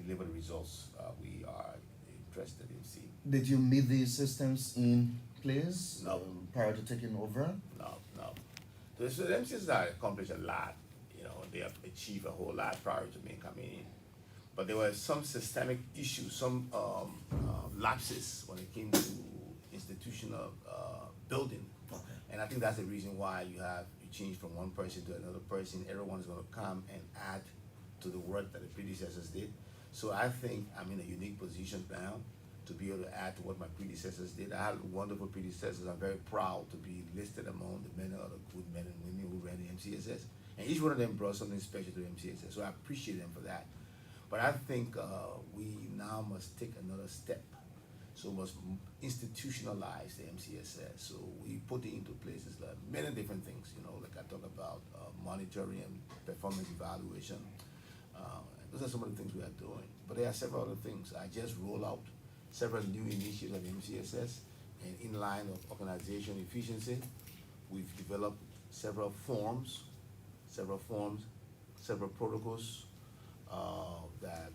deliver the results we are interested in seeing. Did you meet these systems in place No. prior to taking over? No, no. So the MCS have accomplished a lot. You know, they have achieved a whole lot prior to me coming in. But there were some systemic issues, some lapses when it came to institutional building. Okay. And I think that's the reason why you change from one person to another person. Everyone's going to come and add to the work that the predecessors did. So I think I'm in a unique position now to be able to add to what my predecessors did. I had wonderful predecessors. I'm very proud to be listed among the many other good men and women who ran the MCSS. And each one of them brought something special to the MCSS. So I appreciate them for that. But I think we now must take another step. So we must institutionalize the MCSS. So we put it into places like many different things, you know, like I talk about monitoring and performance evaluation. Those are some of the things we are doing. But there are several other things. I just roll out several new initiatives of the MCSS, and in line of organization efficiency, we've developed several forms, several protocols that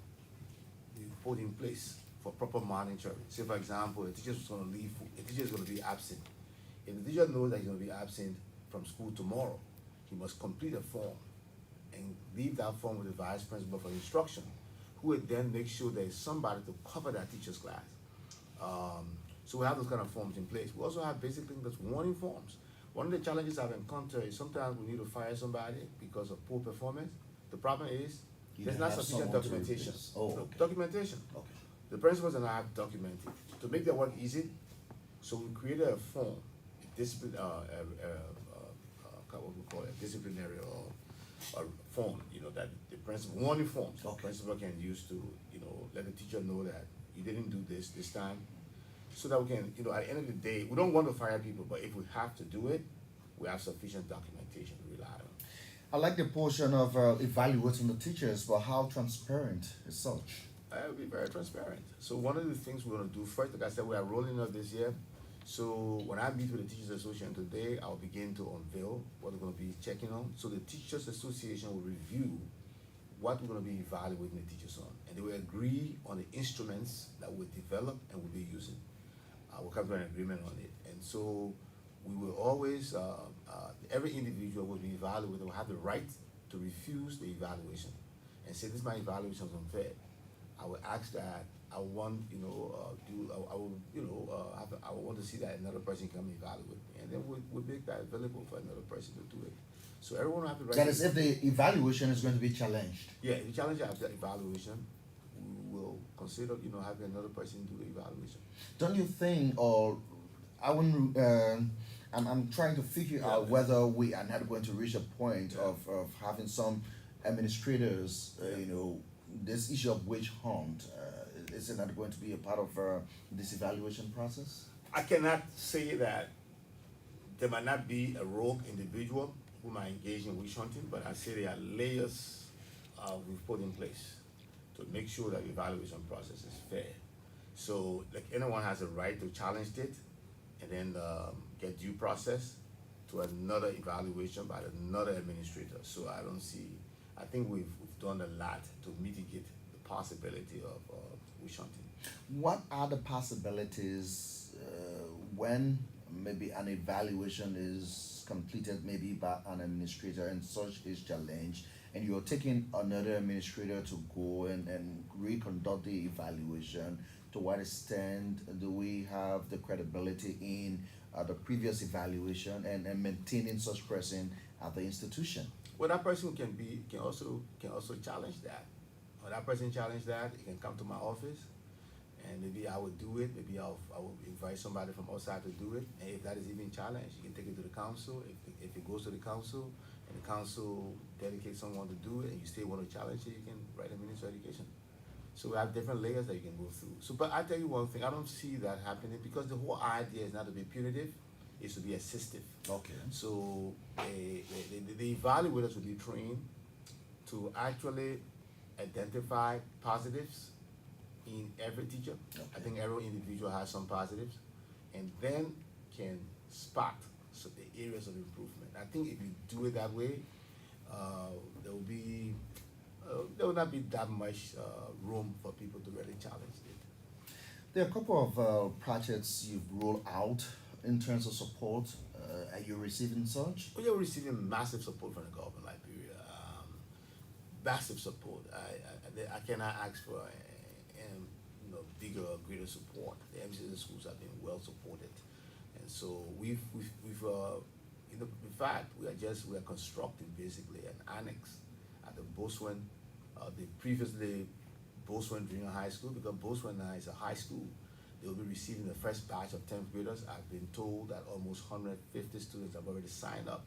we put in place for proper monitoring. Say, for example, a teacher is going to leave, a teacher is going to be absent. If the teacher knows that he's going to be absent from school tomorrow, he must complete a form and leave that form with the vice principal for instruction, who would then make sure there is somebody to cover that teacher's class. So we have those kind of forms in place. We also have basic things that's warning forms. One of the challenges I've encountered is sometimes we need to fire somebody because of poor performance. The problem is You there's don't not have sufficient someone to documentation. replace. Oh, okay. Documentation. Okay. The principals and I have documented to make their work easy. So we created a form, a discipline, what we call it, disciplinary or form. You know, that the principal warning forms. Okay. The principal can use to, you know, let the teacher know that you didn't do this time, so that we can, you know, at the end of the day, we don't want to fire people, but if we have to do it, we have sufficient documentation to rely on. I like the portion of evaluating the teachers, but how transparent is such? I will be very transparent. So one of the things we're going to do first, like I said, we are rolling out this year. So when I meet with the Teachers Association today, I'll begin to unveil what we're going to be checking on. So the Teachers Association will review what we're going to be evaluating the teachers on, and they will agree on the instruments that we develop and we'll be using. We'll come to an agreement on it, and so we will always, every individual will be evaluated, will have the right to refuse the evaluation and say, this my evaluation is unfair. I will ask that, I want, you know, I will, you know, I want to see that another person come evaluate me, and then we'll make that available for another person to do it. So everyone will have the right. That is, if the evaluation is going to be challenged. Yeah, if you challenge after evaluation, we will consider, you know, having another person do the evaluation. Don't you think, or I wouldn't, I'm trying to figure out Yeah. whether we are not going to reach a point Yeah. of having some administrators, you know, this issue of wage hunt, is it not going to be a part of this evaluation process? I cannot say that there might not be a rogue individual who might engage in witch hunting, but I say there are layers we've put in place to make sure that the evaluation process is fair. So, like, anyone has a right to challenge it and then get due process to another evaluation by another administrator. So I think we've done a lot to mitigate the possibility of witch hunting. What are the possibilities when maybe an evaluation is completed, maybe by an administrator, and such is challenged, and you're taking another administrator to go and reconduct the evaluation? To what extent do we have the credibility in the previous evaluation and maintaining such person at the institution? Well, that person can also challenge that. When that person challenge that, he can come to my office, and maybe I would do it. Maybe I will invite somebody from outside to do it. And if that is even challenged, you can take it to the council. If it goes to the council, and the council dedicates someone to do it, and you still want to challenge it, you can write a minister of education. So we have different layers that you can go through. So, but I tell you one thing, I don't see that happening, because the whole idea is not to be punitive, it's to be assistive. Okay. So the evaluators will be trained to actually identify positives in every teacher. Okay. I think every individual has some positives, and then can spot the areas of improvement. I think if you do it that way, there will be there will not be that much room for people to really challenge it. There are a couple of projects you've rolled out in terms of support. Are you receiving such? We are receiving massive support from the government of Liberia. Massive support. I cannot ask for bigger or greater support. The MCS schools have been well supported, and so we've in fact we are constructing basically an annex at the Boswen, the previously Boswen Junior High School, because Boswen now is a high school. They will be receiving the first batch of 10th graders. I've been told that almost 150 students have already signed up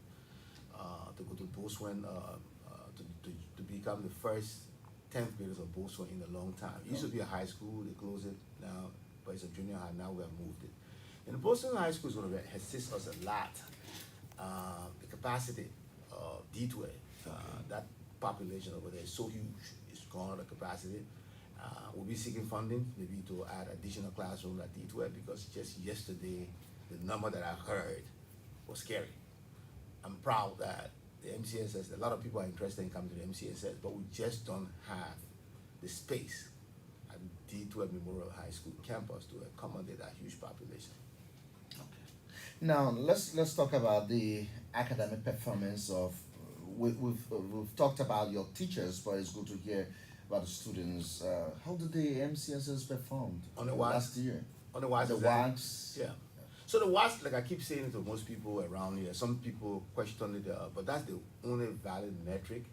to go to Boswen to become the first 10th graders of Boswen in a long time. It used to be a high school, they closed it now, but it's a junior high, now we have moved it. And Boswen High School is going to assist us a lot. The capacity of D12, that population over there is so huge, it's gone, the capacity. We'll be seeking funding, maybe to add additional classrooms at D12, because just yesterday, the number that I heard was scary. I'm proud that the MCSS, a lot of people are interested in coming to the MCSS, but we just don't have the space at D12 Memorial High School campus to accommodate that huge population. Now let's talk about the academic performance of. We've talked about your teachers, but it's good to hear about the students. How did the MCSS perform On the last year? On the WAS, The WAGs. yeah. So the WAS, like I keep saying to most people around here, some people question it, but that's the only valid metric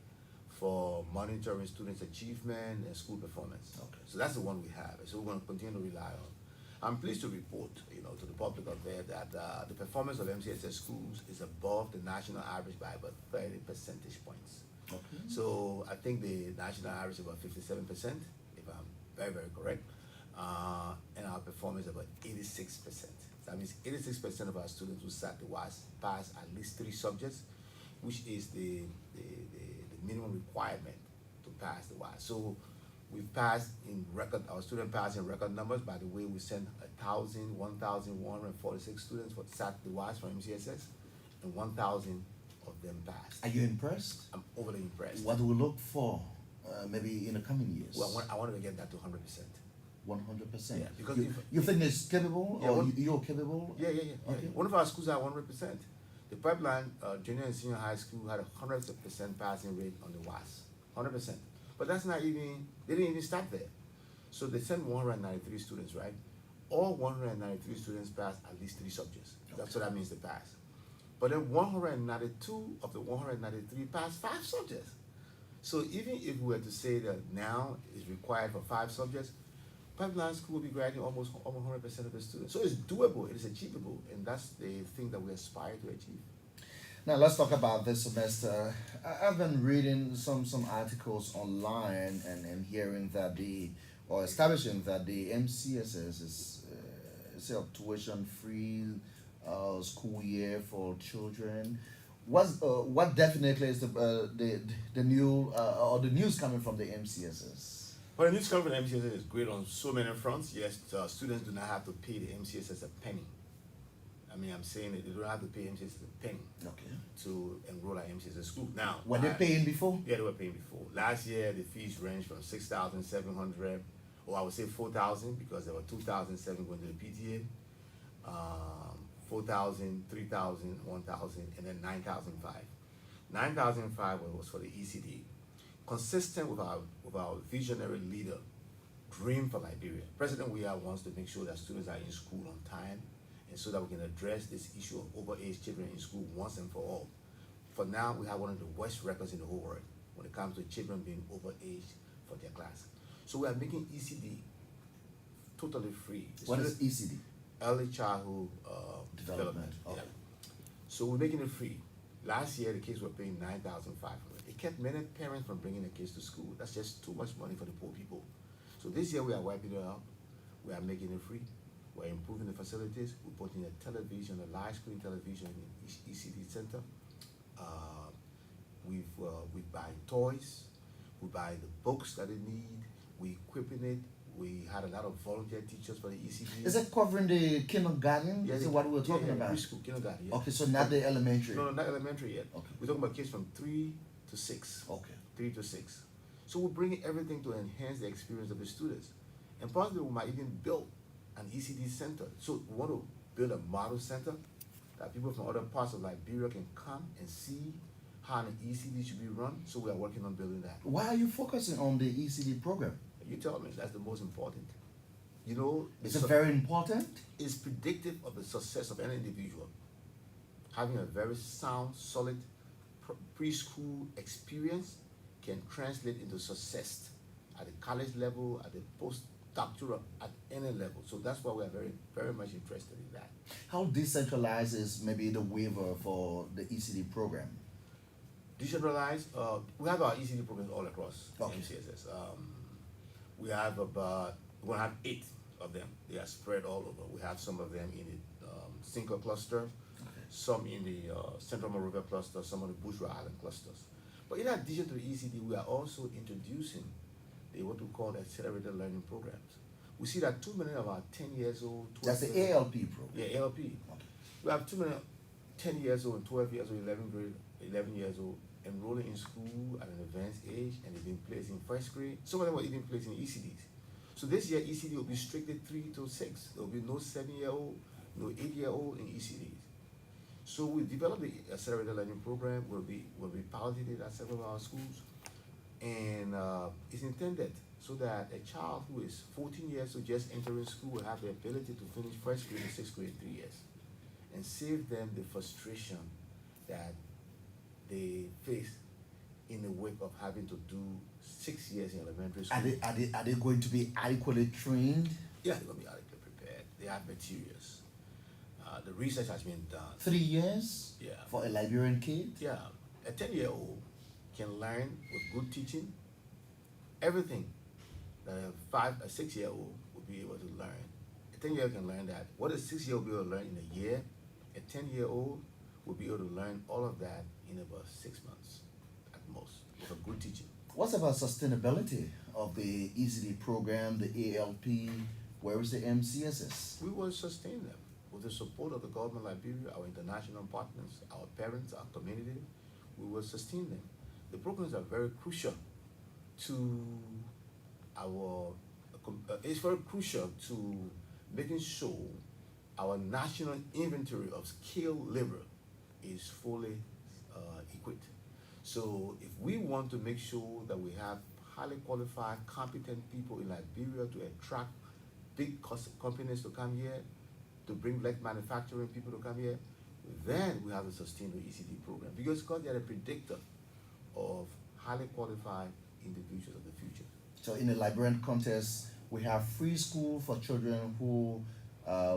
for monitoring students' achievement and school performance. Okay. So that's the one we have, so we're going to continue to rely on. I'm pleased to report, to the public out there that the performance of MCSS schools is above the national average by about 30 percentage points. Okay. So I think the national average is about 57%, if I'm very, very correct. And our performance is about 86%. That means 86% of our students who sat the WAS pass at least 3 subjects, which is the minimum requirement to pass the WAS. So we've passed in record, our student passed in record numbers. By the way, we sent 1,146 students for sat the WAS from MCSS, and 1,000 of them passed. Are you impressed? I'm overly impressed. What do we look for, maybe in the coming years? Well, I want to get that to 100%. 100%. Yeah, because you think it's capable, Yeah, or you're capable? Yeah. Okay. One of our schools had 100%. The Pipeline Junior and Senior High School had a 100% passing rate on the WAS, 100%. But that's not even, they didn't even stop there. So they sent 193 students, right? All 193 students passed at least 3 subjects. That's what that means, they passed. But then 192 of the 193 passed 5 subjects. So even if we were to say that now is required for 5 subjects, Pipeline School will be graduating almost 100% of the students. So it's doable, it is achievable, and that's the thing that we aspire to achieve. Now let's talk about this semester. I've been reading some articles online and hearing that establishing that the MCSS is a tuition-free school year for children. What definitely is the new or the news coming from the MCSS? Well, the news coming from the MCSS is great on so many fronts. Yes, students do not have to pay the MCSS a penny. I mean, I'm saying that they don't have to pay MCSS a penny to enroll at MCSS school. Now, were they paying before? Yeah, they were paying before. Last year, the fees ranged from 6,700, or I would say 4,000, because there were 2,007 going to the PTA, 4,000, 3,000, 1,000, and then 9,005. 9,005 was for the ECD, consistent with our visionary leader dream for Liberia. President Weah wants to make sure that students are in school on time, and so that we can address this issue of overage children in school once and for all. For now, we have one of the worst records in the whole world when it comes to children being overaged for their class. So we are making ECD totally free. What is ECD? Early Childhood Development. Okay. Yeah. So we're making it free. Last year, the kids were paying 9,500. It kept many parents from bringing their kids to school. That's just too much money for the poor people. So this year, we are wiping it out. We are making it free. We're improving the facilities. We're putting a television, a large screen television in each ECD center. We buy toys. We buy the books that they need. We equipping it. We had a lot of volunteer teachers for the ECD. Is it covering the kindergarten? Yeah, is it what we're talking about? Preschool, kindergarten. Yeah. Okay, so not the elementary. No, not elementary yet. Okay. We're talking about kids from 3 to 6. Okay. 3 to 6. So we're bringing everything to enhance the experience of the students. And possibly we might even build an ECD center. So we want to build a model center that people from other parts of Liberia can come and see how an ECD should be run. So we are working on building that. Why are you focusing on the ECD program? You tell me, that's the most important. You know, Is it very important? it's predictive of the success of any individual. Having a very sound, solid preschool experience can translate into success at the college level, at the postdoctoral, at any level. So that's why we are very, very much interested in that. How decentralized is maybe the waiver for the ECD program? Decentralized, we have our ECD programs all across Okay. MCSS. We have about, we're gonna have 8 of them. They are spread all over. We have some of them in the Cinco cluster, some in the Central Monrovia cluster, some of the Bourgeois Island clusters. But in addition to the ECD, we are also introducing what we call accelerated learning programs. We see that too many of our 10 years old, 12 That's the years old- ALP program. Yeah, ALP. Okay. We have too many 10 years old and 12 years old, 11 years old, enrolling in school at an advanced age, and they've been placed in first grade. Some of them were even placed in ECDs. So this year, ECD will be strictly 3 to 6. There will be no 7-year-old, no 8-year-old in ECDs. So we developed the accelerated learning program. Will be piloted it at several of our schools, and it's intended so that a child who is 14 years old just entering school will have the ability to finish first grade and sixth grade in 3 years, and save them the frustration that they face in the wake of having to do 6 years in elementary school. Are they going to be adequately trained? Yeah, they're gonna be adequately prepared. They have materials. The research has been done. 3 years Yeah. for a Liberian kid? Yeah, a 10-year-old can learn with good teaching everything that a 6-year-old will be able to learn. A 10-year-old can learn that. What a 6-year-old will be able to learn in a year, a 10-year-old will be able to learn all of that in about 6 months at most with a good teaching. What's about sustainability of the ECD program, the ALP? Where is the MCSS? We will sustain them with the support of the government of Liberia, our international partners, our parents, our community. We will sustain them. The programs are very crucial to our, it's very crucial to making sure our national inventory of skilled labor is fully equipped. So if we want to make sure that we have highly qualified, competent people in Liberia to attract big companies to come here, to bring black manufacturing people to come here, then we have to sustain the ECD program, because they are a predictor of highly qualified individuals of the future. So in the Liberian context, we have free school for children who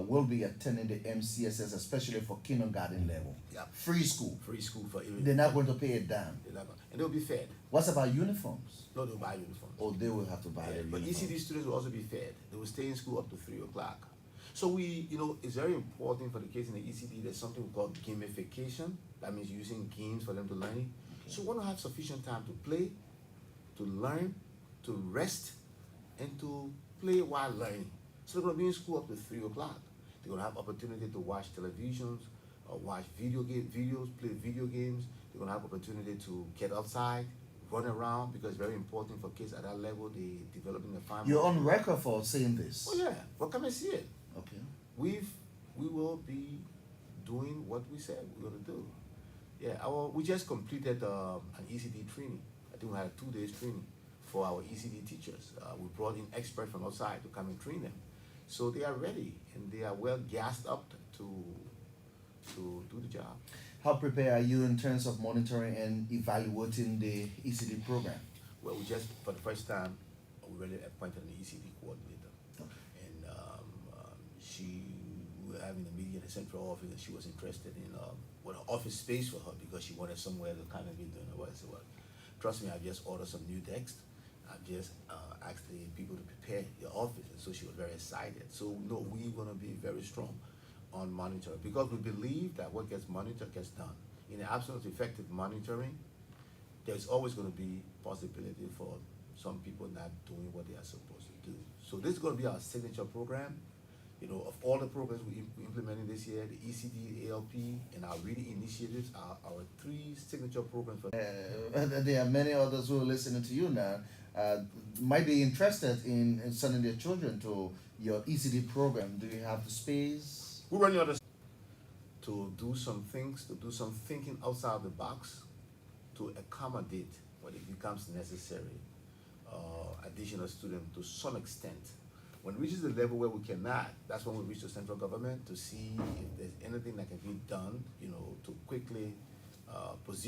will be attending the MCSS, especially for kindergarten level. Yeah. Free school. Free school for everyone. They're not going to pay a dime. And they'll be fed. What's about uniforms? No, they'll buy uniforms. Or they will have to buy Yeah, their but uniforms. ECD students will also be fed. They will stay in school up to 3 o'clock. So it's very important for the kids in the ECD. There's something we call gamification. That means using games for them to learn. Okay. So we want to have sufficient time to play, to learn, to rest, and to play while learning. So they're going to be in school up to 3 o'clock. They're going to have opportunity to watch televisions, or watch videos, play video games. They're going to have opportunity to get outside, run around, because it's very important for kids at that level. They developing a family. You're on record for saying this. Oh yeah, well come and see it. Okay. We will be doing what we said we're gonna do. Yeah, we just completed an ECD training. I think we had a 2 days training for our ECD teachers. We brought in experts from outside to come and train them. So they are ready and they are well gassed up to do the job. How prepared are you in terms of monitoring and evaluating the ECD program? Well, we just, for the first time, we really appointed an ECD coordinator. Okay. And we were having a meeting in the central office, and she was interested in an office space for her, because she wanted somewhere to kind of be doing her work. So, trust me, I just ordered some new desks. I just asked the people to prepare your office, and so she was very excited. So, no, we're going to be very strong on monitoring, because we believe that what gets monitored gets done. In the absence of effective monitoring, there's always going to be possibility for some people not doing what they are supposed to do. So this is going to be our signature program. Of all the programs we're implementing this year, the ECD, ALP, and our reading initiatives are our 3 signature programs. For There are many others who are listening to you now might be interested in sending their children to your ECD program. Do you have the space? We run you other to do some things, to do some thinking outside the box, to accommodate when it becomes necessary, additional student to some extent. When it reaches the level where we cannot, that's when we reach the central government to see if there's anything that can be done, you know, to quickly position